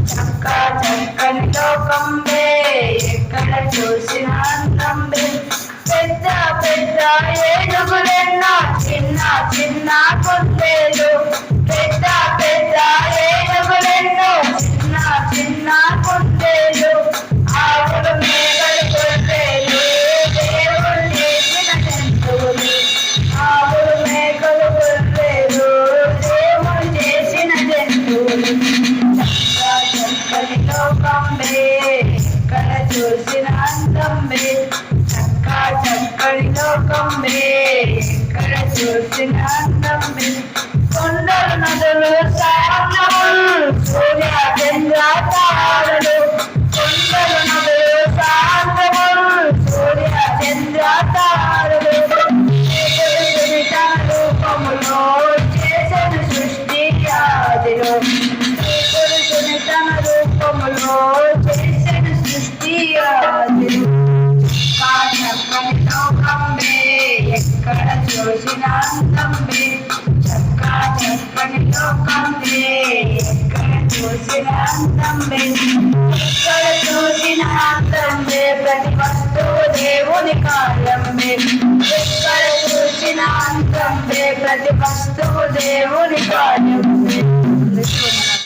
చక్కా చక్కని లోకంబే ఎక్కడ చూసిన అందంబే పెద్ద పెద్ద ఏనుగులెన్నో చిన్న చిన్న కుందేలు పెద్ద పెద్ద ఏనుగులెన్నో చిన్న చిన్న కుందేలు ఆవులు మేకలు గొర్రెలు దేవుడు చేసిన జంతువులు ఆవులు మేకలు గొర్రెలు దేవుడు చేసిన జంతువులు చక్కని లోకంబే ఎక్కడ చూసిన అందంబే చక్కా చక్కని లోకంబే ఎక్కడ చూసిన అందంబే కొండలు నదులు సాగరములు సూర్య చంద్ర తారలు కొండలు నదులు సాగరములు సూర్య చంద్ర తారలు తన రూపములో చేసిన సృష్టి ఆదిలో పురుషుని తన రూపములో చేసిన సృష్టి ఆదిలో చక్కని లోకంబే ఎక్కడ చూసిన అందంబే చక్కా చక్కని లోకంబే ఎక్కడ చూసిన అందంబే ఎక్కడ చూసిన అందంబే ప్రతి వస్తువు దేవుని కార్యంబే ఎక్కడ చూసిన అందంబే ప్రతి వస్తువు దేవుని